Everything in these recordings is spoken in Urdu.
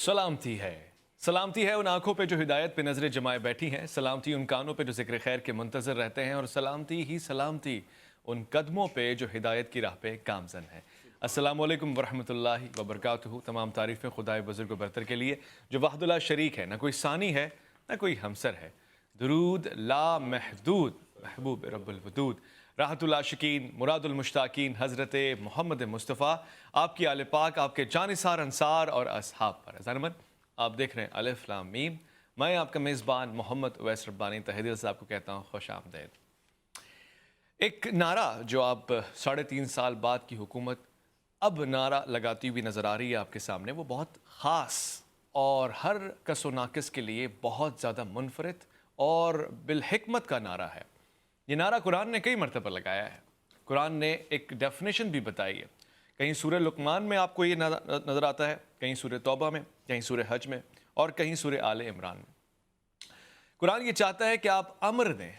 سلامتی ہے ان آنکھوں پہ جو ہدایت پہ نظریں جمائے بیٹھی ہیں، سلامتی ان کانوں پہ جو ذکر خیر کے منتظر رہتے ہیں، اور سلامتی ان قدموں پہ جو ہدایت کی راہ پہ گامزن ہے۔ السلام علیکم ورحمۃ اللہ وبرکاتہ۔ تمام تعریفیں خدائے بزرگ و برتر کے لیے جو وحدہ لا شریک ہے، نہ کوئی ثانی ہے نہ کوئی ہمسر ہے۔ درود لا محدود محبوب رب الودود، راحت العاشقین مراد المشتاقین حضرت محمد مصطفیٰ، آپ کی آل پاک، آپ کے جانثار انصار اور اصحاب پر۔ ضرمن آپ دیکھ رہے ہیں الف لام میم، میں آپ کا میزبان محمد اویس ربانی تہہ دل سے آپ کو کہتا ہوں خوش آمدید۔ ایک نعرہ جو آپ 3.5 سال بعد کی حکومت اب نعرہ لگاتی ہوئی نظر آ رہی ہے آپ کے سامنے، وہ بہت خاص اور ہر کس و ناقص کے لیے بہت زیادہ منفرد اور بالحکمت کا نعرہ ہے۔ یہ نعرہ قرآن نے کئی مرتبہ لگایا ہے، قرآن نے ایک ڈیفینیشن بھی بتائی ہے۔ کہیں سورہ لقمان میں آپ کو یہ نظر آتا ہے، کہیں سورہ توبہ میں، کہیں سورہ حج میں، اور کہیں سورہ آل عمران میں۔ قرآن یہ چاہتا ہے کہ آپ امر دیں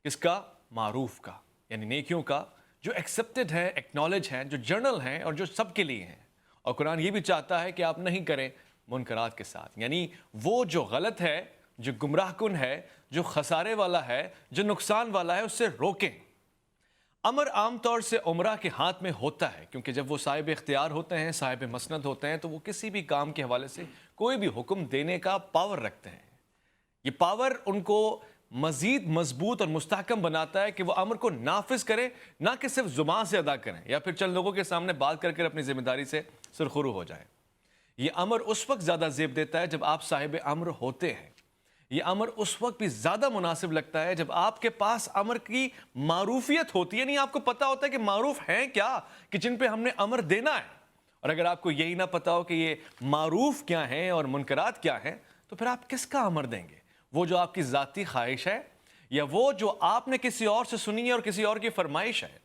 کس کا؟ معروف کا، یعنی نیکیوں کا جو ایکسیپٹڈ ہے، ایکنالج ہیں، جو جرنل ہیں اور جو سب کے لیے ہیں۔ اور قرآن یہ بھی چاہتا ہے کہ آپ نہیں کریں منکرات کے ساتھ، یعنی وہ جو غلط ہے، جو گمراہ کن ہے، جو خسارے والا ہے، جو نقصان والا ہے، اس سے روکیں۔ امر عام طور سے عمرہ کے ہاتھ میں ہوتا ہے، کیونکہ جب وہ صاحب اختیار ہوتے ہیں، صاحب مسند ہوتے ہیں، تو وہ کسی بھی کام کے حوالے سے کوئی بھی حکم دینے کا پاور رکھتے ہیں۔ یہ پاور ان کو مزید مضبوط اور مستحکم بناتا ہے کہ وہ امر کو نافذ کریں، نہ کہ صرف زبان سے ادا کریں یا پھر چند لوگوں کے سامنے بات کر کر اپنی ذمہ داری سے سرخرو ہو جائیں۔ یہ امر اس وقت زیادہ زیب دیتا ہے جب آپ صاحب امر ہوتے ہیں۔ یہ امر اس وقت بھی زیادہ مناسب لگتا ہے جب آپ کے پاس امر کی معروفیت ہوتی ہے، یعنی آپ کو پتا ہوتا ہے کہ معروف ہیں کیا کہ جن پہ ہم نے امر دینا ہے۔ اور اگر آپ کو یہی نہ پتا ہو کہ یہ معروف کیا ہیں اور منکرات کیا ہیں، تو پھر آپ کس کا امر دیں گے؟ وہ جو آپ کی ذاتی خواہش ہے یا وہ جو آپ نے کسی اور سے سنی ہے اور کسی اور کی فرمائش ہے؟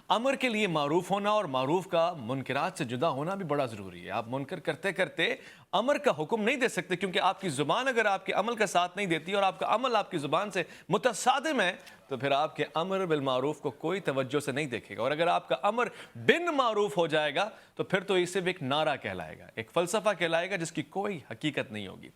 امر کے لیے معروف ہونا اور معروف کا منکرات سے جدا ہونا بھی بڑا ضروری ہے۔ آپ منکر کرتے کرتے امر کا حکم نہیں دے سکتے، کیونکہ آپ کی زبان اگر آپ کے عمل کا ساتھ نہیں دیتی اور آپ کا عمل آپ کی زبان سے متصادم ہے، تو پھر آپ کے امر بالمعروف کو کوئی توجہ سے نہیں دیکھے گا۔ اور اگر آپ کا امر بن معروف ہو جائے گا تو پھر تو یہ صرف ایک نعرہ کہلائے گا، ایک فلسفہ کہلائے گا جس کی کوئی حقیقت نہیں ہوگی۔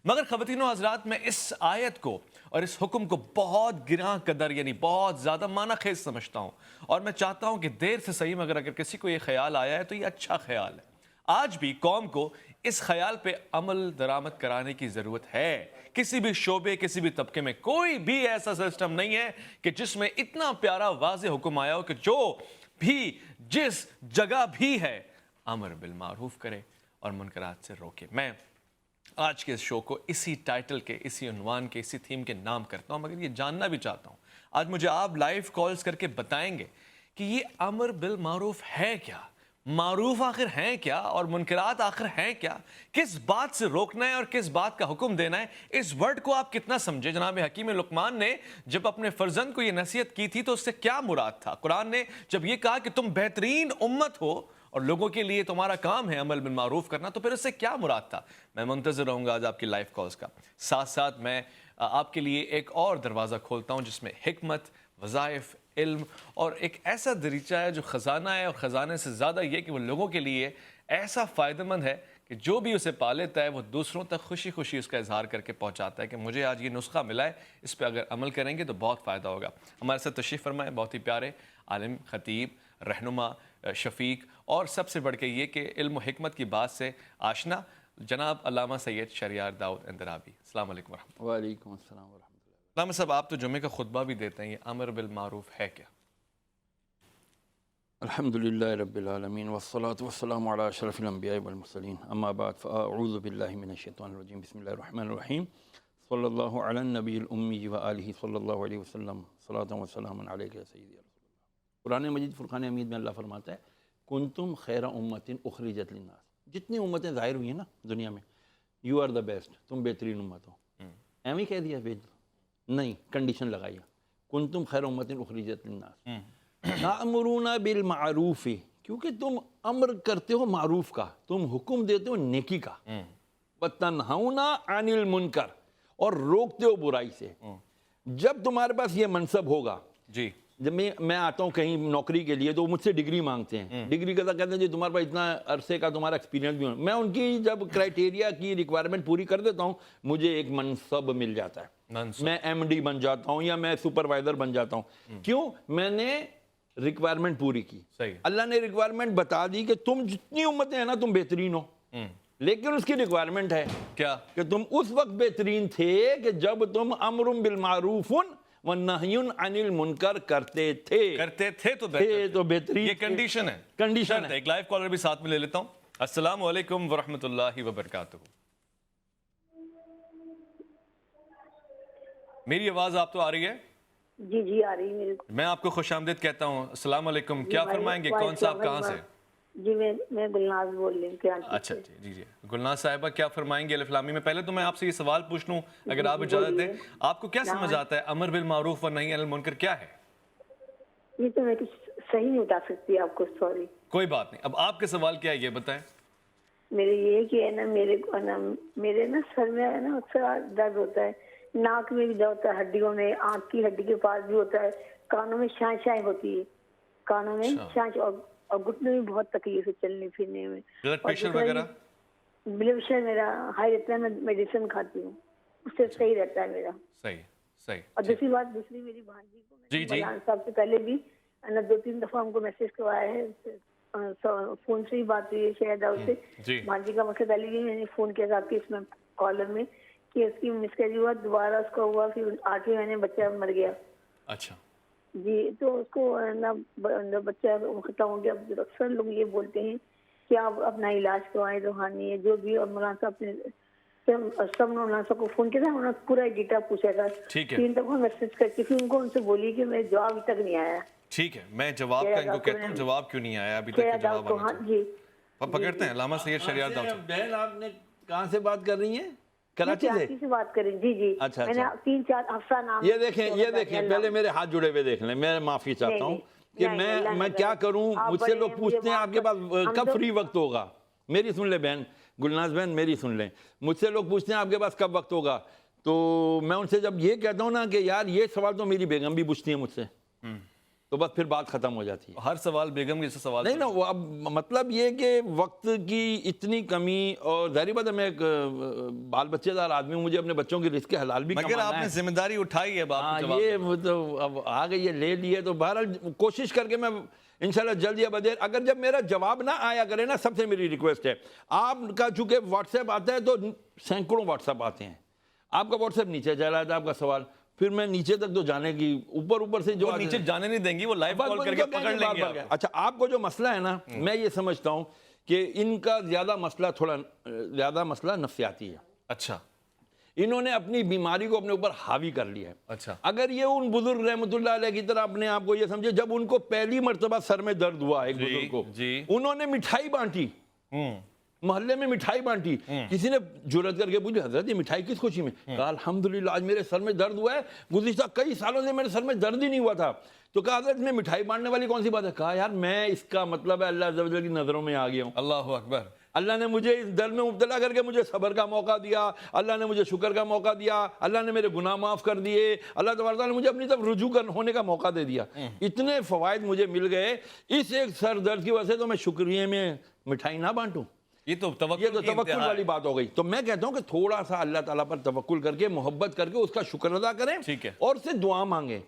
مگر خواتین و حضرات، میں اس آیت کو اور اس حکم کو بہت گراں قدر، یعنی بہت زیادہ معنی خیز سمجھتا ہوں، اور میں چاہتا ہوں کہ دیر سے صحیح مگر اگر کسی کو یہ خیال آیا ہے تو یہ اچھا خیال ہے۔ آج بھی قوم کو اس خیال پہ عمل درآمد کرانے کی ضرورت ہے۔ کسی بھی شعبے، کسی بھی طبقے میں کوئی بھی ایسا سسٹم نہیں ہے کہ جس میں اتنا پیارا واضح حکم آیا ہو کہ جو بھی جس جگہ بھی ہے امر بالمعروف کرے اور منکرات سے روکے۔ میں آج کے اس شو کو اسی ٹائٹل کے، اسی عنوان کے، اسی تھیم کے نام کرتا ہوں، مگر یہ جاننا بھی چاہتا ہوں، آج مجھے آپ لائیو کالز کر کے بتائیں گے کہ یہ امر بالمعروف ہے کیا، معروف آخر ہیں کیا، اور منکرات آخر ہیں کیا، کس بات سے روکنا ہے اور کس بات کا حکم دینا ہے۔ اس ورڈ کو آپ کتنا سمجھے؟ جناب حکیم لقمان نے جب اپنے فرزند کو یہ نصیحت کی تھی تو اس سے کیا مراد تھا؟ قرآن نے جب یہ کہا کہ تم بہترین امت ہو اور لوگوں کے لیے تمہارا کام ہے عمل بالمعروف کرنا، تو پھر اس سے کیا مراد تھا؟ میں منتظر رہوں گا آج آپ کی لائیو کالز کا۔ ساتھ ساتھ میں آپ کے لیے ایک اور دروازہ کھولتا ہوں جس میں حکمت، وظائف، علم اور ایک ایسا دریچہ ہے جو خزانہ ہے، اور خزانے سے زیادہ یہ کہ وہ لوگوں کے لیے ایسا فائدہ مند ہے کہ جو بھی اسے پا لیتا ہے وہ دوسروں تک خوشی خوشی اس کا اظہار کر کے پہنچاتا ہے کہ مجھے آج یہ نسخہ ملا ہے، اس پہ اگر عمل کریں گے تو بہت فائدہ ہوگا۔ ہمارے ساتھ تشریف فرمائے بہت ہی پیارے عالم، خطیب، رہنما، شفیق، اور سب سے بڑھ کے یہ کہ علم و حکمت کی بات سے آشنا، جناب علامہ سید شہریار داؤد اندرابی۔ السلام علیکم ورحمۃ اللہ۔ وعلیکم السلام ورحمۃ اللہ۔ علامہ صاحب، آپ تو جمعے کا خطبہ بھی دیتے ہیں، یہ امر بالمعروف ہے کیا؟ الحمدللہ رب العالمین والصلاة والسلام علی اشرف الانبیاء والمرسلین، اما بعد فاعوذ باللہ من الشیطان الرجیم، بسم اللہ الرحمن الرحیم، صلی اللہ علی النبی الامی وآلہ صلی اللہ علیہ وسلم، صلاۃ و سلام علیک یا سیدی یا رسول اللہ۔ قرآن مجید فرقان حمید میں اللہ فرماتا ہے کنتم خیر امت اخرجت للناس۔ جتنی امتیں ظاہر ہوئی ہیں نا دنیا میں، یو آر دا بیسٹ، تم بہترین امت ہو۔ ایویں کہہ دیا بھیج دو؟ نہیں، کنڈیشن لگائی ہے، کنتم خیر امت اخرجت للناس تأمرون بالمعروف، کیونکہ تم امر کرتے ہو معروف کا، تم حکم دیتے ہو نیکی کا، وتنہون عن المنکر، اور روکتے ہو برائی سے۔ جب تمہارے پاس یہ منصب ہوگا جی، جب میں آتا ہوں کہیں نوکری کے لیے تو مجھ سے ڈگری مانگتے ہیں، ڈگری کا کہتے ہیں جی تمہارے پاس اتنا عرصے کا تمہارا ایکسپیرینس بھی ہونا، میں ان کی جب کرائٹیریا کی ریکوائرمنٹ پوری کر دیتا ہوں مجھے ایک منصب مل جاتا ہے، میں ایم ڈی بن جاتا ہوں یا میں سپروائزر بن جاتا ہوں، کیوں؟ میں نے ریکوائرمنٹ پوری کی، اللہ نے ریکوائرمنٹ بتا دی کہ تم جتنی امتیں ہیں نا تم بہترین ہو، لیکن اس کی ریکوائرمنٹ ہے کیا کہ تم اس وقت بہترین تھے کہ جب تم امر بالمعروف ونہی عن المنکر کرتے تھے تو بہترین، یہ کنڈیشن ہے، کنڈیشن ہے۔ ایک لائیو کالر بھی ساتھ میں لے لیتا ہوں۔ السلام علیکم ورحمۃ اللہ وبرکاتہ۔ میری آواز آپ تو آ رہی ہے؟ جی جی آ رہی ہے۔ میں آپ کو خوش آمدید کہتا ہوں۔ السلام علیکم، کیا فرمائیں گے؟ کون صاحب کہاں سے؟ جی میں گلناز بول رہی ہوں۔ اچھا جی گلناز صاحبہ کیا فرمائیں گے الف لام میم میں؟ پہلے تو میں آپ سے یہ سوال پوچھ لوں اگر آپ اجازت دیں، آپ کو کیا سمجھ آتا ہے امر بالمعروف و نہی عن المنکر کیا ہے؟ یہ تو میں صحیح نہیں بتا سکتی آپ کو، سوری۔ کوئی بات نہیں، اب آپ کے سوال کیا ہے یہ بتائیں۔ میرے یہ کہ ہے نا میرے نا سر میں ہے نا اکثر درد ہوتا ہے، ناک میں بھی درد ہوتا ہے، ہڈیوں میں، آنکھ کی ہڈی کے پاس بھی ہوتا ہے، کانوں میں شائیں ہوتی ہے، کانوں میں شائیں، اور گھٹنے میں بہت تکلیف ہے چلنے پھرنے میں۔ بلڈ پریشر وغیرہ؟ بلڈ پریشر میرا ہائی رہتا ہے، میں میڈیسن کھاتی ہوں، اس سے صحیح رہتا ہے میرا۔ صحیح۔ اور دوسری میری بھانجی کو مولانا صاحب سے پہلے بھی 2-3 دفعہ ہم کو میسج کروایا ہے، فون سے ہی بات ہوئی ہے شاید آپ سے۔ بھانجی کا مسئلہ پہلے بھی میں نے فون کیا تھا آپ کے اس میں کالر میں کہ اس کی مسکیج ہوا، دوبارہ اس کا ہوا، پھر 8ویں مہینے بچہ مر گیا۔ اچھا جی، تو اس کو بچہ ختم ہو گیا۔ اکثر لوگ یہ بولتے ہیں کہ آپ اپنا علاج کروائیں، روحانی ہے جو بھی، اور مولانا صاحب نے سب مولانا صاحب کو فون کیا تھا، انہوں نے پورا ڈیٹا پوچھا تھا، 3 دفعہ میسج کر کے، پھر ان سے بولی کہ میرے جواب ابھی تک نہیں آیا۔ ٹھیک ہے، میں جواب کا ان کو کہتا ہوں جواب کیوں نہیں آیا ابھی تک؟ جواب آنا جی پکڑتے ہیں علامہ سید شریعت داؤد۔ بہن آپ نے کہاں سے بات کر رہی ہیں؟ کراچی سے بات کریں؟ جی اچھا، میں نے 3-4 ہفتہ نام یہ دیکھیں پہلے میرے ہاتھ جڑے ہوئے دیکھ لیں، میں معافی چاہتا ہوں کہ میں کیا کروں، مجھ سے لوگ پوچھتے ہیں آپ کے پاس کب فری وقت ہوگا؟ میری سن لیں بہن، گلناز بہن میری سن لیں، مجھ سے لوگ پوچھتے ہیں آپ کے پاس کب وقت ہوگا، تو میں ان سے جب یہ کہتا ہوں نا کہ یار یہ سوال تو میری بیگم بھی پوچھتی ہے مجھ سے، تو بس پھر بات ختم ہو جاتی ہے۔ ہر سوال بیگم جیسے سوال نہیں نا، وہ اب مطلب یہ کہ وقت کی اتنی کمی، اور ظاہری بات ہے میں ایک بال بچے دار آدمی ہوں، مجھے اپنے بچوں کے رزق حلال بھی کمانا ہے، مگر آپ نے ذمہ داری اٹھائی ہے، یہ تو اب آ گئی ہے، لے لیے، تو بہرحال کوشش کر کے میں انشاءاللہ جلد یا بدیر، اگر جب میرا جواب نہ آیا کرے نا، سب سے میری ریکویسٹ ہے، آپ کا چونکہ واٹس ایپ آتا ہے تو سینکڑوں واٹس ایپ آتے ہیں، آپ کا واٹس ایپ نیچے چلا جاتا ہے آپ کا سوال، پھر میں نیچے تک تو جانے کی، اوپر سے جو نیچے جانے نہیں دیں گی، وہ لائیو کال کر کے پکڑ لیں گے۔ اچھا، آپ کو جو مسئلہ ہے نا، میں یہ سمجھتا ہوں کہ ان کا زیادہ مسئلہ نفسیاتی ہے۔ اچھا، انہوں نے اپنی بیماری کو اپنے اوپر حاوی کر لیا ہے۔ اچھا، اگر یہ ان بزرگ رحمۃ اللہ علیہ کی طرح اپنے آپ کو یہ سمجھے، جب ان کو پہلی مرتبہ سر میں درد ہوا ایک بزرگ کو، انہوں نے مٹھائی بانٹی، محلے میں مٹھائی بانٹی، کسی نے جرأت کر کے پوچھا حضرت یہ مٹھائی کس خوشی میں؟ کہا الحمدللہ آج میرے سر میں درد ہوا ہے، گزشتہ کئی سالوں سے میرے سر میں درد ہی نہیں ہوا تھا۔ تو کہا حضرت میں مٹھائی بانٹنے والی کون سی بات ہے؟ کہا یار میں اس کا مطلب ہے اللہ عز و جل کی نظروں میں آ گیا ہوں، اللہ اکبر، اللہ نے مجھے اس درد میں مبتلا کر کے مجھے صبر کا موقع دیا، اللہ نے مجھے شکر کا موقع دیا، اللہ نے میرے گناہ معاف کر دیے، اللہ تبارک تعالیٰ نے مجھے اپنی طرف رجوع ہونے کا موقع دے دیا، اتنے فوائد مجھے مل گئے اس ایک سر درد کی وجہ سے، تو میں شکریہ میں مٹھائی نہ بانٹوں؟ یہ تو توکل والی بات ہو گئی۔ تو میں کہتا ہوں کہ تھوڑا سا اللہ تعالیٰ پر توکل کر کے، محبت کر کے اس کا شکر ادا کریں، اور اس سے دعا مانگیں،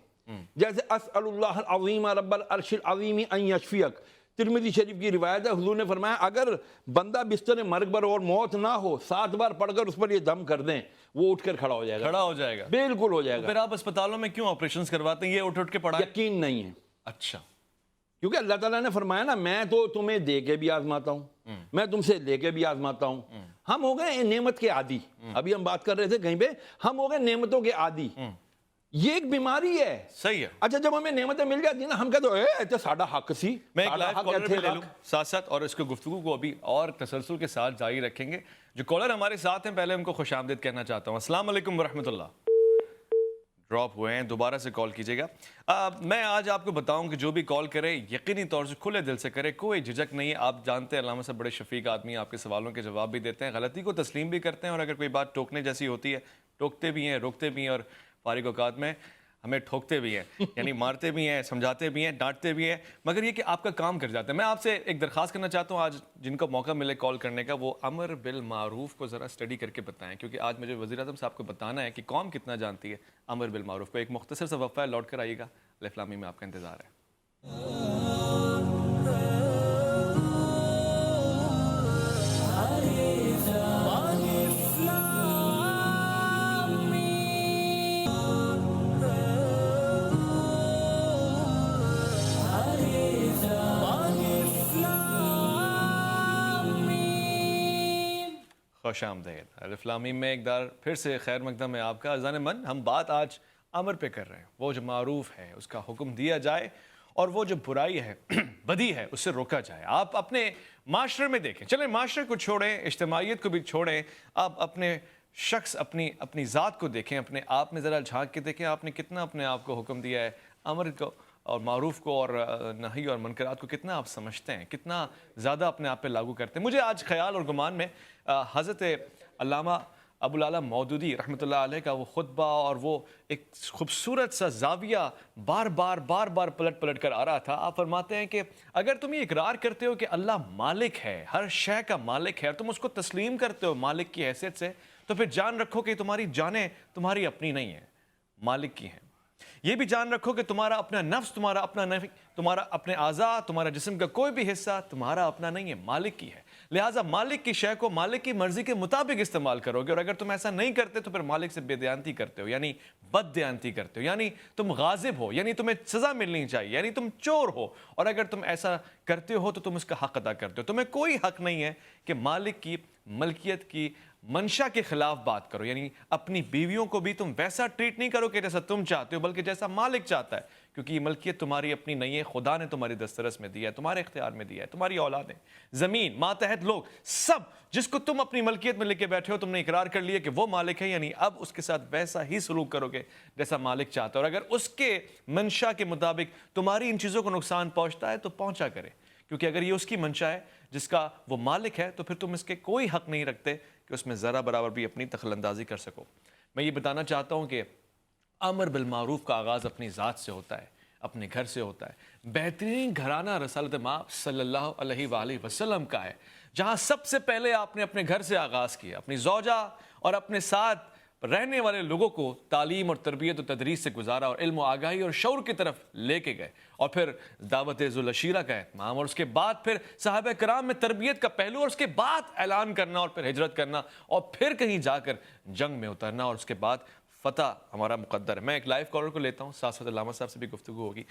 جیسے اسأل اللہ العظیم رب العرش العظیم ان یشفیک، ترمذی شریف کی روایت ہے، حضور نے فرمایا اگر بندہ بستر مرگ پر اور موت نہ ہو، 7 بار پڑھ کر اس پر یہ دم کر دیں، وہ اٹھ کر کھڑا ہو جائے گا، بالکل ہو جائے گا۔ پھر آپ اسپتالوں میں کیوں آپریشنز کرواتے ہیں؟ یہ اٹھ کے پڑھائیں؟ یقین نہیں ہے۔ اچھا، کیونکہ اللہ تعالیٰ نے فرمایا نا میں تو تمہیں دے کے بھی آزماتا ہوں، میں تم سے لے کے بھی آزماتا ہوں۔ ہم ہو گئے نعمت کے عادی، ابھی ہم بات کر رہے تھے کہیں پہ، ہم ہو گئے نعمتوں کے عادی، یہ ایک بیماری ہے۔ صحیح ہے۔ اچھا جب ہمیں نعمتیں مل جاتی ہیں نا، ہم کہتے ہیں اے تو ساڈا حق سی، میں ایک لائیو کالر بھی لے لوں ساتھ ساتھ، اور اس کو گفتگو کو ابھی اور تسلسل کے ساتھ جاری رکھیں گے۔ جو کالر ہمارے ساتھ ہیں پہلے ان کو خوش آمدید کہنا چاہتا ہوں۔ السلام علیکم ورحمۃ اللہ۔ ڈراپ ہوئے ہیں، دوبارہ سے کال کیجیے گا۔ میں آج آپ کو بتاؤں کہ جو بھی کال کرے یقینی طور سے کھلے دل سے کرے، کوئی جھجک نہیں ہے۔ آپ جانتے ہیں علامہ صاحب بڑے شفیق آدمی، آپ کے سوالوں کے جواب بھی دیتے ہیں، غلطی کو تسلیم بھی کرتے ہیں، اور اگر کوئی بات ٹوکنے جیسی ہوتی ہے ٹوکتے بھی ہیں، روکتے بھی ہیں، اور فارغ اوقات میں ہمیں ٹھوکتے بھی ہیں، یعنی مارتے بھی ہیں، سمجھاتے بھی ہیں، ڈانٹتے بھی ہیں، مگر یہ کہ آپ کا کام کر جاتے ہیں۔ میں آپ سے ایک درخواست کرنا چاہتا ہوں، آج جن کو موقع ملے کال کرنے کا، وہ امر بالمعروف کو ذرا اسٹڈی کر کے بتائیں، کیونکہ آج مجھے وزیر اعظم صاحب کو بتانا ہے کہ قوم کتنا جانتی ہے امر بالمعروف کو۔ ایک مختصر سا وقفہ ہے، لوٹ کر آئیے گا، الف لام میم میں آپ کا انتظار ہے۔ خوش آمدید الف لام میم میں ایک بار پھر سے خیر مقدم ہے آپ کا۔ عزیزان من، ہم بات آج امر پہ کر رہے ہیں، وہ جو معروف ہے اس کا حکم دیا جائے، اور وہ جو برائی ہے بدی ہے اس سے روکا جائے۔ آپ اپنے معاشرے میں دیکھیں، چلیں معاشرے کو چھوڑیں، اجتماعیت کو بھی چھوڑیں، آپ اپنے شخص اپنی ذات کو دیکھیں، اپنے آپ میں ذرا جھانک کے دیکھیں، آپ نے کتنا اپنے آپ کو حکم دیا ہے امر کو اور معروف کو، اور نہی اور منکرات کو کتنا آپ سمجھتے ہیں، کتنا زیادہ اپنے آپ پہ لاگو کرتے ہیں۔ مجھے آج خیال اور گمان میں حضرت علامہ ابو العلا مودودی رحمۃ اللہ علیہ کا وہ خطبہ اور وہ ایک خوبصورت سا زاویہ بار بار پلٹ کر آ رہا تھا۔ آپ فرماتے ہیں کہ اگر تم یہ اقرار کرتے ہو کہ اللہ مالک ہے، ہر شے کا مالک ہے، اور تم اس کو تسلیم کرتے ہو مالک کی حیثیت سے، تو پھر جان رکھو کہ تمہاری جانیں تمہاری اپنی نہیں ہیں، مالک کی ہیں۔ یہ بھی جان رکھو کہ تمہارا اپنا نفس، تمہارا اپنا نفس، تمہارا اپنے اعضاء، تمہارا جسم کا کوئی بھی حصہ تمہارا اپنا نہیں ہے، مالک کی ہے۔ لہٰذا مالک کی شے کو مالک کی مرضی کے مطابق استعمال کرو گے، اور اگر تم ایسا نہیں کرتے تو پھر مالک سے بے دیانتی کرتے ہو، یعنی بد دیانتی کرتے ہو، یعنی تم غاضب ہو، یعنی تمہیں سزا ملنی چاہیے، یعنی تم چور ہو، اور اگر تم ایسا کرتے ہو تو تم اس کا حق ادا کرتے ہو۔ تمہیں کوئی حق نہیں ہے کہ مالک کی ملکیت کی منشا کے خلاف بات کرو، یعنی اپنی بیویوں کو بھی تم ویسا ٹریٹ نہیں کرو کہ جیسا تم چاہتے ہو، بلکہ جیسا مالک چاہتا ہے، کیونکہ یہ ملکیت تمہاری اپنی نہیں ہے، خدا نے تمہاری دسترس میں دیا ہے، تمہارے اختیار میں دیا ہے، تمہاری اولادیں، زمین، ماتحت لوگ، سب جس کو تم اپنی ملکیت میں لے کے بیٹھے ہو، تم نے اقرار کر لیا کہ وہ مالک ہے، یعنی اب اس کے ساتھ ویسا ہی سلوک کرو گے جیسا مالک چاہتا ہے، اور اگر اس کے منشا کے مطابق تمہاری ان چیزوں کو نقصان پہنچتا ہے تو پہنچا کرے، کیونکہ اگر یہ اس کی منشا ہے جس کا وہ مالک ہے، تو پھر تم اس کے کوئی حق نہیں رکھتے کہ اس میں ذرا برابر بھی اپنی دخل اندازی کر سکو۔ میں یہ بتانا چاہتا ہوں کہ امر بالمعروف کا آغاز اپنی ذات سے ہوتا ہے، اپنے گھر سے ہوتا ہے۔ بہترین گھرانہ رسالت مآب صلی اللہ علیہ وآلہ وسلم کا ہے، جہاں سب سے پہلے آپ نے اپنے گھر سے آغاز کیا، اپنی زوجہ اور اپنے ساتھ رہنے والے لوگوں کو تعلیم اور تربیت و تدریس سے گزارا، اور علم و آگاہی اور شعور کی طرف لے کے گئے، اور پھر دعوت ذو العشیرہ کا اہتمام، اور اس کے بعد پھر صحابہ کرام میں تربیت کا پہلو، اور اس کے بعد اعلان کرنا، اور پھر ہجرت کرنا، اور پھر کہیں جا کر جنگ میں اترنا، اور اس کے بعد فتح ہمارا مقدر ہے۔ میں ایک لائیو کالر کو لیتا ہوں، ساتھ علامہ صاحب سے بھی گفتگو ہوگی۔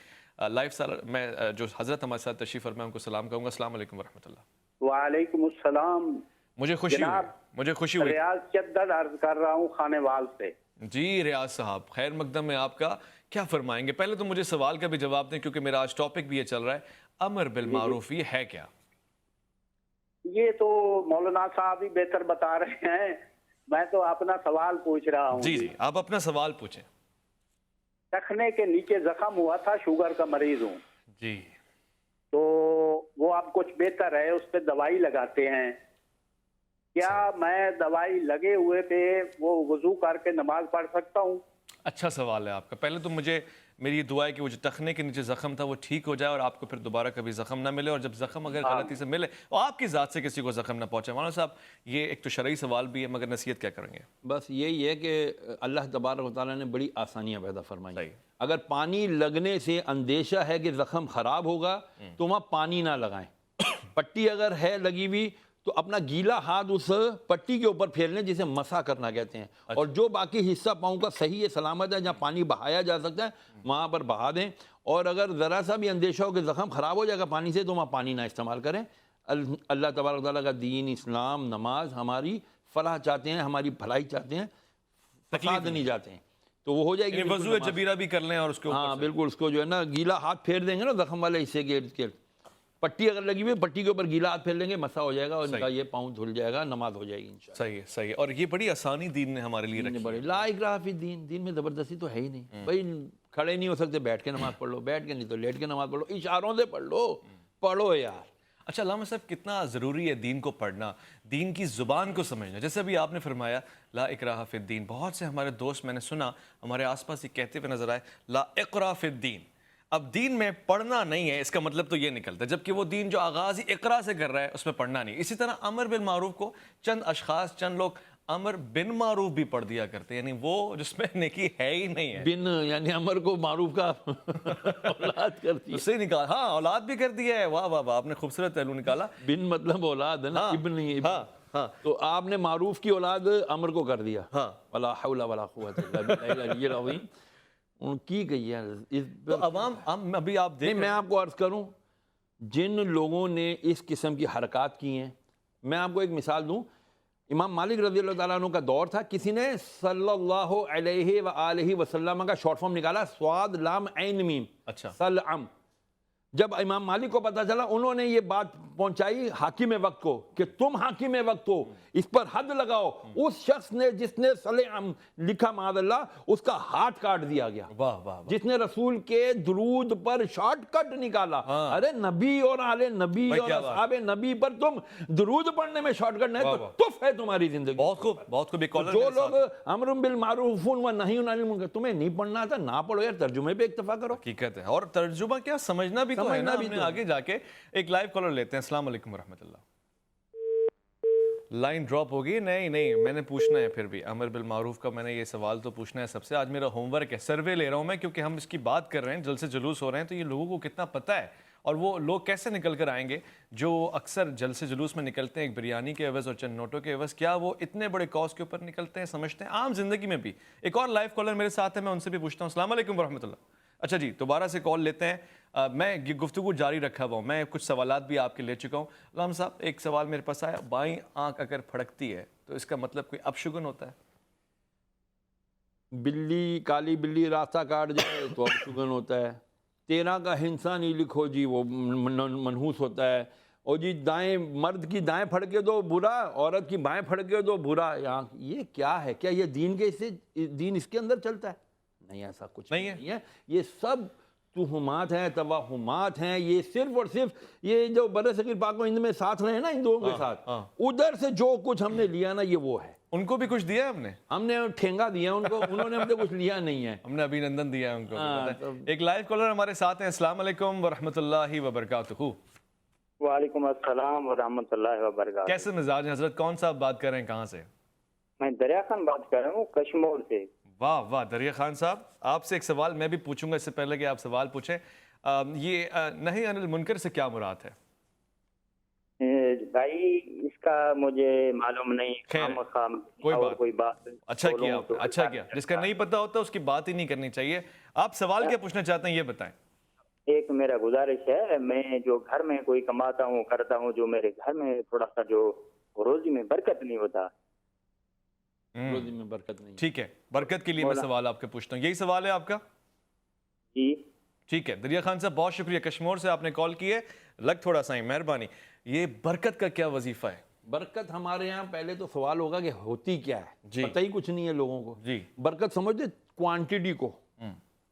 لائیو میں جو حضرت ہمارے ساتھ تشریف فرمائے ان کو سلام کہوں گا۔ السلام علیکم ورحمۃ اللہ۔ وعلیکم السلام۔ مجھے خوشی ہوئی ریاض چدد عرض کر رہا ہوں خانے وال سے۔ جی ریاض صاحب، خیر مقدم ہے آپ کا، کیا فرمائیں گے؟ پہلے تو مجھے سوال کا بھی جواب دیں، کیونکہ میرا آج ٹاپک بھی یہ چل رہا ہے، امر بالمعروف یہ ہے کیا؟ یہ تو مولانا صاحب ہی بہتر بتا رہے ہیں، میں تو اپنا سوال پوچھ رہا ہوں۔ جی آپ اپنا سوال پوچھیں۔ ٹخنے کے نیچے زخم ہوا تھا، شوگر کا مریض ہوں جی، تو وہ اب کچھ بہتر ہے، اس پہ دوائی لگاتے ہیں، کیا میں دوائی لگے ہوئے پہ وہ وضو کر کے نماز پڑھ سکتا ہوں؟ اچھا سوال ہے آپ کا۔ پہلے تو میری یہ دعا ہے کہ وہ جو ٹخنے کے نیچے زخم تھا وہ ٹھیک ہو جائے، اور آپ کو پھر دوبارہ کبھی زخم نہ ملے، اور جب زخم اگر غلطی سے ملے اور آپ کی ذات سے کسی کو زخم نہ پہنچے۔ مولانا صاحب، یہ ایک تو شرعی سوال بھی ہے، مگر نصیحت کیا کریں گے؟ بس یہی ہے کہ اللہ تبارک و تعالیٰ نے بڑی آسانیاں پیدا فرمائی۔ صحیح۔ اگر پانی لگنے سے اندیشہ ہے کہ زخم خراب ہوگا تو وہاں پانی نہ لگائیں۔ پٹی اگر ہے لگی ہوئی تو اپنا گیلا ہاتھ اس پٹی کے اوپر پھیر لیں، جسے مسح کرنا کہتے ہیں، اور جو باقی حصہ پاؤں کا صحیح ہے، سلامت ہے، جہاں پانی بہایا جا سکتا ہے وہاں پر بہا دیں، اور اگر ذرا سا بھی اندیشہ ہو کہ زخم خراب ہو جائے گا پانی سے تو وہاں پانی نہ استعمال کریں۔ اللہ تبارک تعالیٰ کا دین، اسلام، نماز ہماری فلاح چاہتے ہیں، ہماری بھلائی چاہتے ہیں، فساد نہیں چاہتے ہیں، تو وہ ہو جائے گی۔ وضو جبیرہ بھی کر لیں اور اس کے ہاں بالکل، اس کو جو ہے نا گیلا ہاتھ پھیر دیں گے نا زخم والے حصے کے ارد گرد، پٹی اگر لگی ہوئی پٹی کے اوپر گیلا ہاتھ پھیر لیں گے، مسا ہو جائے گا، اور ان کا یہ پاؤں دھل جائے گا، نماز ہو جائے گی انشاءاللہ۔ صحیح، اور یہ بڑی آسانی دین نے ہمارے لیے رکھی ہے۔ لا اکراہ فی الدین، دین میں زبردستی تو ہے ہی نہیں بھائی، کھڑے نہیں ہو سکتے بیٹھ کے نماز پڑھ لو، بیٹھ کے نہیں تو لیٹ کے نماز پڑھ لو، اشاروں سے پڑھ لو، پڑھو یار۔ اچھا علامہ صاحب، کتنا ضروری ہے دین کو پڑھنا، دین کی زبان کو سمجھنا؟ جیسے ابھی آپ نے فرمایا لا اکراہ فی الدین، بہت سے ہمارے دوست میں نے سنا ہمارے آس پاس یہ کہتے ہوئے نظر آئے لا اقرا فی الدین، اب دین میں پڑھنا نہیں ہے، اس کا مطلب تو یہ نکلتا ہے، جبکہ وہ دین جو آغاز ہی اقرا سے کر رہا ہے اس میں پڑھنا نہیں۔ اسی طرح امر بالمعروف کو چند اشخاص، چند لوگ امر بن معروف بھی پڑھ دیا کرتے ہیں، یعنی وہ جس میں نیکی ہے ہی نہیں ہے، بن یعنی امر کو معروف کا اولاد کرتی ہے، اس سے نکال، ہاں اولاد بھی کر دیا ہے۔ واہ واہ واہ، آپ نے خوبصورت پہلو نکالا۔ بن مطلب اولاد ہے نا، ابن نہیں، ہاں ہاں، تو آپ نے معروف کی اولاد امر کو کر دیا۔ ہاں، ولا حول ولا قوت الا باللہ العلی العظیم، ان کی گئی ہے اس تو عوام ابھی آپ نہیں، دیکھ میں آپ کو عرض کروں، جن لوگوں نے اس قسم کی حرکات کی ہیں، میں آپ کو ایک مثال دوں، امام مالک رضی اللہ تعالیٰ عنہ کا دور تھا، کسی نے صلی اللہ علیہ وآلہ وسلم کا شارٹ فارم نکالا، صاد لام عین میم، اچھا، سلعم۔ جب امام مالک کو پتا چلا، انہوں نے یہ بات پہنچائی حاکم وقت کو کہ تم حاکم وقت ہو، اس پر حد لگاؤ۔ اس شخص نے جس نے سلعم لکھا معاذ اللہ، اس کا ہاتھ کاٹ دیا گیا۔ واہ واہ، جس نے رسول کے درود پر شارٹ کٹ نکالا، ارے نبی اور آل نبی اور اصحاب نبی پر تم درود پڑھنے میں شارٹ کٹ نہیں تو تف ہے تمہاری زندگی۔ بہت خوب، بہت خوب۔ جو لوگ امر بالمعروف و نہی عن المنکر، تمہیں نہیں پڑھنا تھا نہ پڑھو یار، ترجمے پہ اکتفا کرو۔ حقیقت ہے، اور ترجمہ کیا سمجھنا بھی تو ہے نا، ہم نے آگے جا کے ایک لائیو کالر لیتے ہیں۔ السلام علیکم ورحمۃ اللہ۔ لائن ڈراپ ہوگی؟ نہیں، میں نے پوچھنا ہے پھر بھی امر بالمعروف کا، میں نے یہ سوال تو پوچھنا ہے سب سے۔ آج میرا ہوم ورک ہے، سروے لے رہا ہوں میں، کیونکہ ہم اس کی بات کر رہے ہیں، جلسے جلوس ہو رہے ہیں، تو یہ لوگوں کو کتنا پتہ ہے، اور وہ لوگ کیسے نکل کر آئیں گے جو اکثر جلسے جلوس میں نکلتے ہیں ایک بریانی کے عوض اور چند نوٹوں کے عوض، کیا وہ اتنے بڑے کاز کے اوپر نکلتے ہیں، سمجھتے ہیں عام زندگی میں بھی؟ ایک اور لائیو کالر میرے ساتھ ہے، میں ان سے بھی پوچھتا ہوں۔ السلام علیکم ورحمۃ اللہ۔ اچھا جی، دوبارہ سے کال لیتے ہیں۔ میں گفتگو جاری رکھا ہوا ہوں، میں کچھ سوالات بھی آپ کے لے چکا ہوں۔ علامہ صاحب، ایک سوال میرے پاس آیا، بائیں آنکھ اگر پھڑکتی ہے تو اس کا مطلب کوئی اپشگن ہوتا ہے؟ بلی، کالی بلی راستہ کاٹ جائے تو اپشگن ہوتا ہے۔ 13 کا ہنسا نہیں لکھو جی، وہ منحوس ہوتا ہے۔ اور جی دائیں، مرد کی دائیں پھڑکے تو برا، عورت کی بائیں پھڑکے تو برا۔ یہ کیا ہے؟ کیا یہ دین کے دین اس کے اندر چلتا ہے؟ نہیں، ایسا کچھ نہیں ہے۔ یہ سب توہمات ہیں، توہمات ہیں۔ یہ صرف اور صرف یہ جو برصغیر پاک و ہند میں ساتھ رہے ہیں نا ہندوؤں کے ساتھ، ادھر سے جو کچھ ہم نے لیا نا، یہ وہ ہے۔ ان کو بھی کچھ دیا ہے ہم نے ٹھینگا دیا ان کو، انہوں نے ہم سے کچھ لیا نہیں ہے، ہم نے ابھی نندن دیا ہے ان کو۔ ایک لائیو کالر ہمارے ساتھ ہیں۔ السلام علیکم ورحمۃ اللہ وبرکاتہ۔ وعلیکم السلام ورحمۃ اللہ وبرکاتہ۔ کیسے مزاج ہیں حضرت؟ کون صاحب بات کر رہے ہیں، کہاں سے؟ میں دریا خان بات کر رہا ہوں، کشمور سے۔ واہ واہ، دریا خان صاحب، آپ سے ایک سوال میں بھی پوچھوں گا، اس سے پہلے کہ آپ سوال پوچھیں۔ یہ نہی عن المنکر سے کیا مراد ہے؟ بھائی اس کا مجھے معلوم نہیں، کوئی بات۔ اچھا کیا، جس کا نہیں پتا ہوتا اس کی بات ہی نہیں کرنی چاہیے۔ آپ سوال کیا پوچھنا چاہتے ہیں یہ بتائیں۔ ایک میرا گزارش ہے، میں جو گھر میں کوئی کماتا ہوں کرتا ہوں، جو میرے گھر میں تھوڑا سا جو روزی میں برکت نہیں ہوتا، روزی میں برکت نہیں، ٹھیک ہے، برکت کے لیے میں سوال آپ کے پوچھتا ہوں، یہی سوال ہے آپ کا؟ جی ٹھیک ہے دریا خان صاحب، بہت شکریہ، کشمور سے آپ نے کال کی ہے، لگ تھوڑا سا ہی، مہربانی۔ یہ برکت کا کیا وظیفہ ہے؟ برکت ہمارے یہاں پہلے تو سوال ہوگا کہ ہوتی کیا ہے، جی، پتہ ہی کچھ نہیں ہے لوگوں کو۔ جی، برکت سمجھتے کوانٹٹی کو،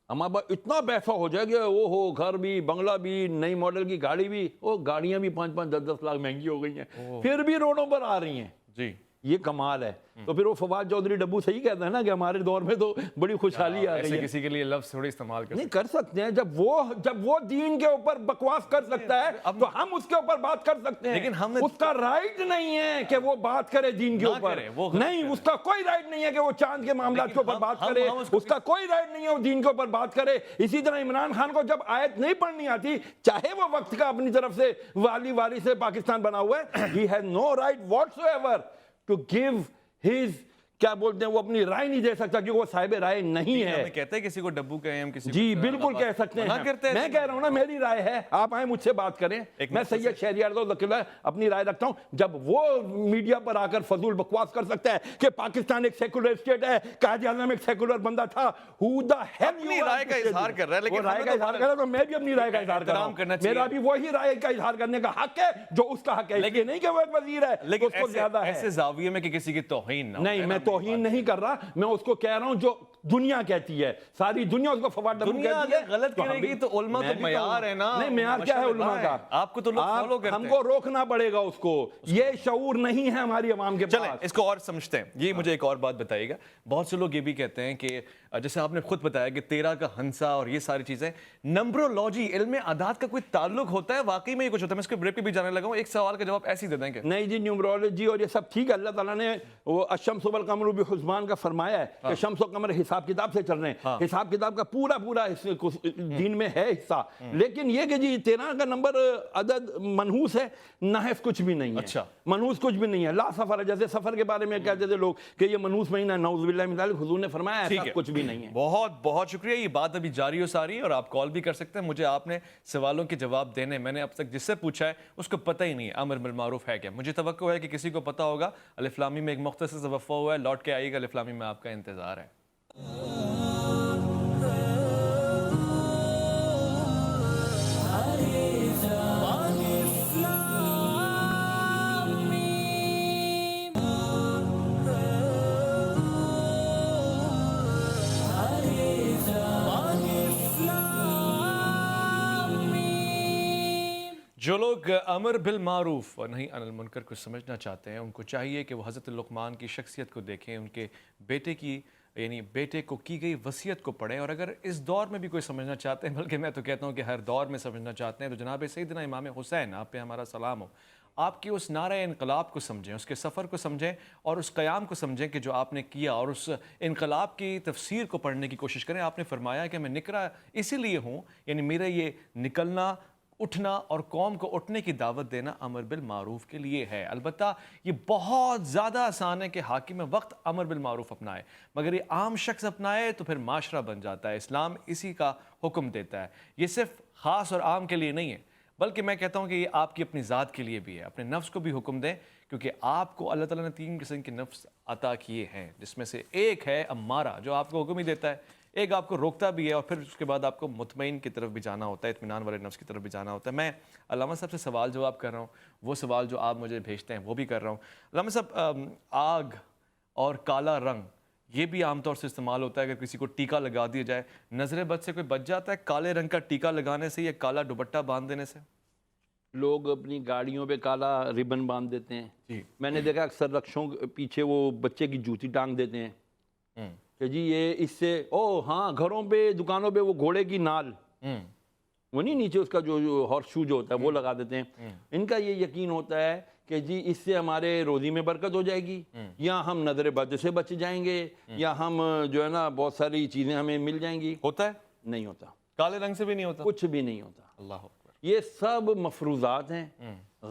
ہمارے پاس اتنا پیسہ ہو جائے گا، وہ ہو گھر بھی، بنگلہ بھی، نئی ماڈل کی گاڑی بھی، وہ گاڑیاں بھی 5-5 10-10 لاکھ مہنگی ہو گئی ہیں، پھر بھی روڈوں پر آ رہی ہیں۔ جی، یہ کمال ہے۔ تو پھر وہ فواد چودھری ڈبو صحیح کہتا ہے نا کہ ہمارے دور میں تو بڑی خوشحالی آ رہی ہے۔ کسی کے لیے لفظ تھوڑی استعمال نہیں کر سکتے ہیں، جب وہ دین کے اوپر بکواس کر سکتا ہے تو ہم اس کے اوپر بات کر سکتے ہیں، لیکن ہم اس کا رائٹ نہیں ہے کہ وہ بات کرے دین کے اوپر، نہیں، اس کا کوئی رائٹ نہیں ہے کہ وہ چاند کے معاملات کے اوپر بات کرے، اس کا کوئی رائٹ نہیں ہے وہ دین کے اوپر بات کرے۔ اسی طرح عمران خان کو جب آیت نہیں پڑھنی آتی، چاہے وہ وقت کا اپنی طرف سے والی سے پاکستان بنا ہوا ہے، he has no right whatsoever to give his، کیا بولتے ہیں، وہ اپنی رائے نہیں دے سکتا کیونکہ وہ صاحب رائے نہیں ہے۔ ہمیں کہتے ہیں کسی کو ڈبو کہیں ہم کسی کو، جی بالکل کہہ سکتے ہیں، میں کہہ رہا ہوں نا میری رائے ہے، آپ آئیں مجھ سے بات کریں، میں سید شہریار اپنی رائے رکھتا ہوں۔ جب وہ میڈیا پر آ کر فضول بکواس کر سکتا ہے کہ پاکستان ایک سیکولر اسٹیٹ ہے، قائد اعظم ایک سیکولر بندہ تھا، who the hell اپنی رائے کا اظہار کر رہا ہے، لیکن رائے کا اظہار کر رہا ہے تو میں بھی اپنی رائے کا اظہار کر رہا ہوں، میرا بھی وہی رائے کا اظہار کرنے کا حق ہے جو اس کا حق ہے، لیکن نہیں کہ وہ ایک وزیر ہے لیکن اس کو زیادہ ہے، ایسے زاویے میں کہ کسی کی توہین نہ ہو۔ نہیں، میں توہین نہیں کر رہا، میں اس کو کہہ رہا ہوں جو دنیا کہتی ہے، ساری دنیا اس کو فواد ڈبو دنیا کہتی ہے۔ اگر غلط تو ہم کرے گی بھی- تو علماء میں تو بھی معیار کہوں- ہے نا، نہیں، معیار کیا ہے ماشاءاللہ علماء کا؟ آپ کو تو لوگ فالو کرتے ہم ہیں۔ کو روکنا پڑے گا اس کو، یہ شعور نہیں ہے ہماری عوام کے چلیں پاس۔ اس کو اور سمجھتے ہیں۔ یہ مجھے ایک اور بات بتائیے گا، بہت سے لوگ یہ بھی کہتے ہیں کہ جیسے آپ نے خود بتایا کہ 13 کا ہنسا اور یہ ساری چیزیں، نمبرولوجی علم اعداد کا کوئی تعلق ہوتا ہے؟ واقعی میں یہ کچھ ہوتا ہے؟ میں اس کے بریک پہ بھی جانے لگا ہوں، ایک سوال کا جواب ایسے ہی دے دیں گے۔ نہیں جی، نیومرولوجی اور یہ سب ٹھیک ہے، اللہ تعالیٰ نے وہ الشمس والقمر بحسبان کا فرمایا ہے کہ شمس و قمر حساب کتاب سے چل رہے ہیں، حساب کتاب کا پورا دین میں ہے حصہ، لیکن یہ کہ جی 13 کا نمبر عدد منحوس ہے، ناحس کچھ بھی نہیں ہے، اچھا، منحوس کچھ بھی نہیں ہے، لا سفر ہے، جیسے سفر کے بارے میں کہتے تھے لوگ کہ یہ منحوس مہینہ ہے، نعوذ باللہ من ذالک، حضور نے فرمایا ایسا کچھ بھی نہیں ہے۔ بہت بہت شکریہ، یہ بات ابھی جاری و ساری ہے اور آپ کال بھی کر سکتے ہیں۔ مجھے آپ نے سوالوں کے جواب دینے، میں نے اب تک جس سے پوچھا ہے اس کو پتہ ہی نہیں ہے امر بالمعروف ہے کیا۔ مجھے توقع ہے کہ کسی کو پتہ ہوگا۔ الف لام میم میں ایک مختصر سا وقفہ ہوا ہے، لوٹ کے آئیے گا، الف لام میم میں آپ کا انتظار ہے۔ جو لوگ امر بالمعروف اور نہیں عن المنکر کو سمجھنا چاہتے ہیں، ان کو چاہیے کہ وہ حضرت لقمان کی شخصیت کو دیکھیں، ان کے بیٹے کی یعنی بیٹے کو کی گئی وصیت کو پڑھیں، اور اگر اس دور میں بھی کوئی سمجھنا چاہتے ہیں، بلکہ میں تو کہتا ہوں کہ ہر دور میں سمجھنا چاہتے ہیں، تو جناب سیدنا امام حسین، آپ پہ ہمارا سلام ہو، آپ کی اس نعرہ انقلاب کو سمجھیں، اس کے سفر کو سمجھیں اور اس قیام کو سمجھیں کہ جو آپ نے کیا، اور اس انقلاب کی تفسیر کو پڑھنے کی کوشش کریں۔ آپ نے فرمایا کہ میں نکلا اسی لیے ہوں، یعنی میرا یہ نکلنا، اٹھنا اور قوم کو اٹھنے کی دعوت دینا امر بالمعروف کے لیے ہے۔ البتہ یہ بہت زیادہ آسان ہے کہ حاکم وقت امر بالمعروف اپنائے، مگر یہ عام شخص اپنائے تو پھر معاشرہ بن جاتا ہے۔ اسلام اسی کا حکم دیتا ہے، یہ صرف خاص اور عام کے لیے نہیں ہے، بلکہ میں کہتا ہوں کہ یہ آپ کی اپنی ذات کے لیے بھی ہے۔ اپنے نفس کو بھی حکم دیں، کیونکہ آپ کو اللہ تعالیٰ نے 3 قسم کے نفس عطا کیے ہیں، جس میں سے ایک ہے امارہ، جو آپ کو حکم ہی دیتا ہے، ایک آپ کو روکتا بھی ہے، اور پھر اس کے بعد آپ کو مطمئن کی طرف بھی جانا ہوتا ہے، اطمینان والے نفس کی طرف بھی جانا ہوتا ہے۔ میں علامہ صاحب سے سوال جواب کر رہا ہوں، وہ سوال جو آپ مجھے بھیجتے ہیں وہ بھی کر رہا ہوں۔ علامہ صاحب، آگ اور کالا رنگ یہ بھی عام طور سے استعمال ہوتا ہے، اگر کسی کو ٹیکا لگا دیا جائے، نظر بد سے کوئی بچ جاتا ہے کالے رنگ کا ٹیکا لگانے سے یا کالا دوپٹہ باندھ دینے سے؟ لوگ اپنی گاڑیوں پہ کالا ربن باندھ دیتے ہیں، جی، میں نے دیکھا اکثر رکشوں کے پیچھے وہ بچے کی جوتی ٹانگ دیتے ہیں کہ جی یہ اس سے، او ہاں گھروں پہ دکانوں پہ وہ گھوڑے کی نال، وہ نہیں نیچے اس کا جو ہارس شو جو ہوتا ہے وہ لگا دیتے ہیں۔ ان کا یہ یقین ہوتا ہے کہ جی اس سے ہمارے روزی میں برکت ہو جائے گی، یا ہم نظر بد سے بچ جائیں گے، یا ہم جو ہے نا بہت ساری چیزیں ہمیں مل جائیں گی۔ ہوتا ہے؟ نہیں ہوتا، کالے رنگ سے بھی نہیں ہوتا؟ کچھ بھی نہیں ہوتا۔ اللہ اکبر۔ یہ سب مفروضات ہیں،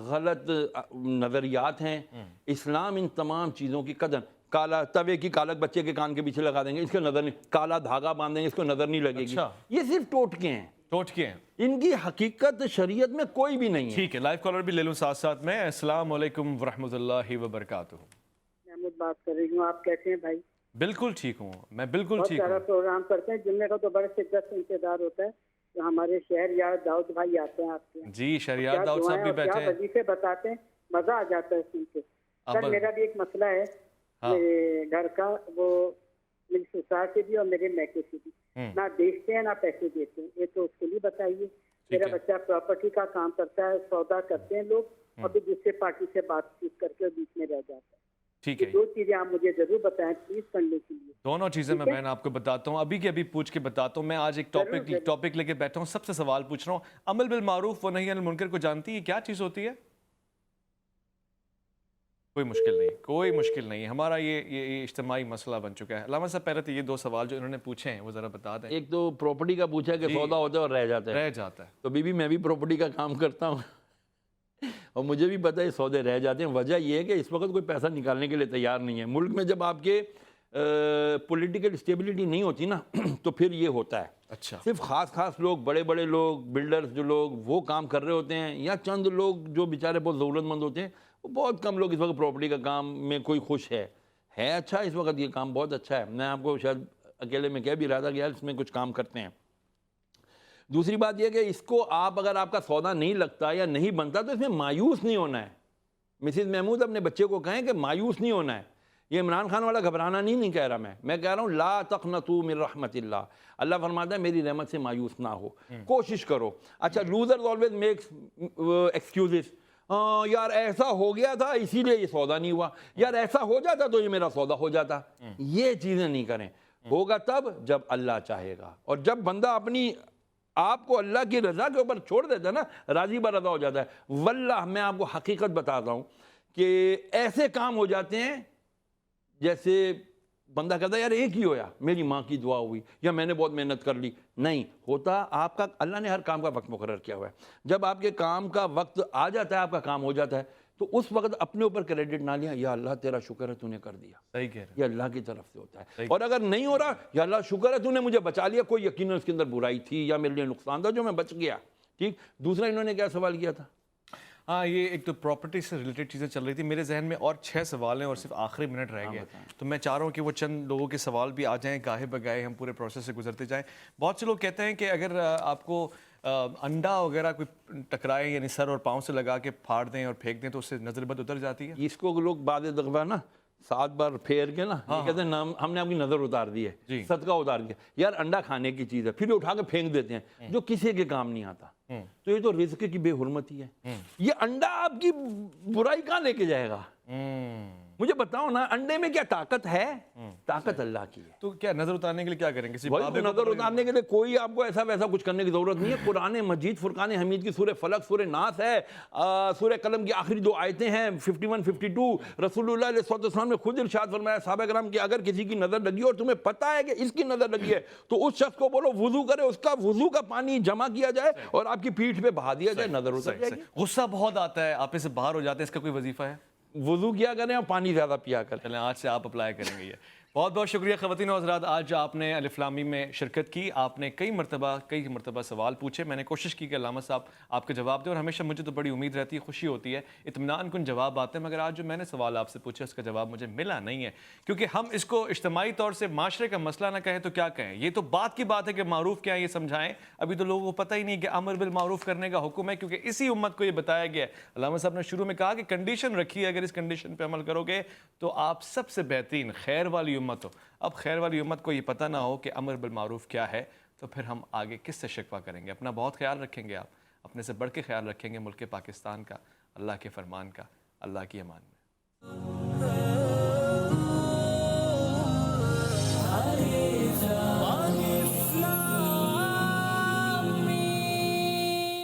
غلط نظریات ہیں۔ اسلام ان تمام چیزوں کی قدر، کالا توے کی کالک بچے کے کان کے پیچھے لگا دیں گے، اس کو نظر نہیں، کالا دھاگا باندھ دیں گے، اس کو نظر نہیں لگے گی، یہ صرف ٹوٹکے ہیں، ٹوٹکے ہیں، ان کی حقیقت شریعت میں کوئی بھی نہیں ہے۔ ٹھیک ہے، لائیو کالر بھی لے لوں ساتھ ساتھ میں۔ السلام علیکم ورحمۃ اللہ وبرکاتہ۔ محمود بات کر رہی ہوں، آپ کیسے ہیں بھائی؟ بالکل ٹھیک ہوں، میں بالکل بہت ٹھیک سارا ہوں۔ پروگرام کرتے ہیں، جمعے کا تو بڑے شدت سے انتظار ہوتا ہے، تو ہمارے شہر یا داؤد بھائی آتے ہیں آپ کے یہاں، جی، شہریار کیا داؤد صاحب دعائیں بھی اور بیٹھے کیا ہیں۔ وظیفے بتاتے ہیں، مزہ آ جاتا ہے سن کے۔ سر میرا بھی ایک مسئلہ ہے میرے گھر کا، وہ میری سسرال سے بھی اور میرے میکے سے بھی، نہ بیچتے ہیں نہ پیسے دیتے ہیں، یہ تو اس کے لیے بتائیے۔ میرا بچہ پراپرٹی کا کام کرتا ہے، سودا کرتے ہیں لوگ، اور پھر دوسرے پارٹی سے بات چیت کر کے بیچ میں رہ جاتا ہے۔ ٹھیک یہ ہے، 2 چیزیں آپ مجھے ضرور بتائیں پلیز کرنے کے لیے۔ دونوں چیزیں میں آپ کو بتاتا ہوں، ابھی کے ابھی پوچھ کے بتاتا ہوں۔ میں آج ایک ٹاپک لے کے بیٹھا ہوں، سب سے سوال پوچھ رہا ہوں۔ عمل بالمعروف و نہی عن المنکر کو جانتی ہے کیا چیز ہوتی ہے؟ کوئی مشکل نہیں، کوئی مشکل نہیں، ہمارا یہ اجتماعی مسئلہ بن چکا ہے۔ علامہ صاحب پہلے تو یہ 2 سوال جو انہوں نے پوچھے ہیں وہ ذرا بتا دیں۔ ایک تو پراپرٹی کا پوچھا کہ سودا ہوتا ہے اور رہ جاتا ہے، رہ جاتا ہے، تو بی میں بھی پراپرٹی کا کام کرتا ہوں اور مجھے بھی پتہ ہے سودے رہ جاتے ہیں۔ وجہ یہ ہے کہ اس وقت کوئی پیسہ نکالنے کے لیے تیار نہیں ہے ملک میں۔ جب آپ کے پولیٹیکل اسٹیبلٹی نہیں ہوتی نا تو پھر یہ ہوتا ہے، اچھا، صرف خاص لوگ، بڑے بڑے لوگ، بلڈرز جو لوگ وہ کام کر رہے ہوتے ہیں، یا چند لوگ جو بیچارے بہت ضرورت مند ہوتے ہیں، وہ بہت کم لوگ اس وقت پراپرٹی کا کام میں کوئی خوش ہے اچھا، اس وقت یہ کام بہت اچھا ہے۔ میں آپ کو شاید اکیلے میں کہہ بھی رہا تھا کہ یار اس میں کچھ کام کرتے ہیں۔ دوسری بات یہ کہ اس کو اگر آپ کا سودا نہیں لگتا یا نہیں بنتا تو اس میں مایوس نہیں ہونا ہے۔ مسز محمود اپنے بچے کو کہیں کہ مایوس نہیں ہونا ہے، یہ عمران خان والا گھبرانا نہیں کہہ رہا میں کہہ رہا ہوں لا تقنطوا من رحمت اللہ. اللہ فرماتا ہے میری رحمت سے مایوس نہ ہو, کوشش کرو. اچھا لوزرز آلویز میکس ایکسکیوزز, یار ایسا ہو گیا تھا اسی لیے یہ سودا نہیں ہوا, یار ایسا ہو جاتا تو یہ میرا سودا ہو جاتا. یہ چیزیں نہیں کریں. ہوگا تب جب اللہ چاہے گا, اور جب بندہ اپنی آپ کو اللہ کی رضا کے اوپر چھوڑ دیتا ہے نا, راضی برضا ہو جاتا ہے. واللہ میں آپ کو حقیقت بتاتا ہوں کہ ایسے کام ہو جاتے ہیں جیسے بندہ کہتا ہے یار ایک ہی ہویا, میری ماں کی دعا ہوئی یا میں نے بہت محنت کر لی. نہیں ہوتا, آپ کا اللہ نے ہر کام کا وقت مقرر کیا ہوا ہے. جب آپ کے کام کا وقت آ جاتا ہے, آپ کا کام ہو جاتا ہے, تو اس وقت اپنے اوپر کریڈٹ نہ لیا, یا اللہ تیرا شکر ہے تو نے کر دیا. صحیح کہہ رہے ہیں. یہ اللہ کی طرف سے ہوتا ہے. اور اگر نہیں ہو رہا, یا اللہ شکر ہے تو نے مجھے بچا لیا, کوئی یقیناً اس کے اندر برائی تھی یا میرے لیے نقصان تھا جو میں بچ گیا. ٹھیک. دوسرا انہوں نے کیا سوال کیا تھا؟ ہاں یہ ایک تو پراپرٹی سے ریلیٹڈ چیزیں چل رہی تھی میرے ذہن میں, اور 6 سوال ہیں اور صرف آخری منٹ رہ گیا, تو میں چاہ رہا ہوں کہ وہ چند لوگوں کے سوال بھی آ جائیں, گاہے بگاہے ہم پورے پروسیس سے گزرتے جائیں. بہت سے لوگ کہتے ہیں کہ اگر آپ کو انڈا وغیرہ کوئی ٹکرائے یعنی سر اور پاؤں سے لگا کے پھاڑ دیں اور پھینک دیں تو اس سے نظر بد اتر جاتی ہے. اس کو لوگ بعد دفعہ نا 7 بار پھیر کے نا یہ کہتے ہیں ہم نے آپ کی نظر اتار دی ہے, صدقہ اتار دیا. یار انڈا کھانے کی چیز ہے, پھر اٹھا کے پھینک دیتے ہیں جو کسی کے کام نہیں آتا. تو یہ تو رزق کی بے حرمتی ہے. یہ انڈا آپ کی برائی کہاں لے کے جائے گا؟ مجھے بتاؤ نا, انڈے میں کیا طاقت ہے؟ طاقت اللہ کی ہے. تو کیا نظر اتارنے کے لیے کیا کریں گے؟ نظر اتارنے کے لیے کوئی آپ کو ایسا ویسا کچھ کرنے کی ضرورت نہیں ہے. قرآن مجید فرقان حمید کی سورہ فلق, سورہ ناس ہے, سورہ قلم کی آخری 2 آیتیں ہیں 51 52. رسول اللہ علیہ السلام نے خود ارشاد فرمایا صحابہ کرام کہ اگر کسی کی نظر لگی اور تمہیں پتہ ہے کہ اس کی نظر لگی ہے تو اس شخص کو بولو وضو کرے, اس کا وضو کا پانی جمع کیا جائے اور آپ کی پیٹھ پہ بہا دیا جائے, نظر اتر جائے گی. غصہ بہت آتا ہے, آپ سے باہر ہو جاتے ہیں, اس کا کوئی وظیفہ ہے؟ وضو کیا کریں اور پانی زیادہ پیا کریں. چلیں آج سے آپ اپلائی کریں گے یہ. بہت بہت شکریہ خواتین و حضرات, آج آپ نے الف لام میم میں شرکت کی. آپ نے کئی مرتبہ سوال پوچھے, میں نے کوشش کی کہ علامہ صاحب آپ کے جواب دیں, اور ہمیشہ مجھے تو بڑی امید رہتی ہے, خوشی ہوتی ہے, اطمینان کن جواب آتے ہیں. مگر آج جو میں نے سوال آپ سے پوچھے اس کا جواب مجھے ملا نہیں ہے, کیونکہ ہم اس کو اجتماعی طور سے معاشرے کا مسئلہ نہ کہیں تو کیا کہیں. یہ تو بات کی بات ہے کہ معروف کیا ہے یہ سمجھائیں. ابھی تو لوگوں کو پتہ ہی نہیں کہ امر بالمعروف کرنے کا حکم ہے, کیونکہ اسی امت کو یہ بتایا گیا ہے. علامہ صاحب نے شروع میں کہا کہ کنڈیشن رکھی ہے, اگر اس کنڈیشن پہ عمل کرو گے تو آپ سب سے بہترین خیر والی امت ہو. اب خیر والی امت کو یہ پتہ نہ ہو کہ امر بالمعروف کیا ہے, تو پھر ہم آگے کس سے شکوہ کریں گے؟ اپنا بہت خیال رکھیں گے, آپ اپنے سے بڑھ کے خیال رکھیں گے ملک پاکستان کا, اللہ کے فرمان کا. اللہ کی امان میں.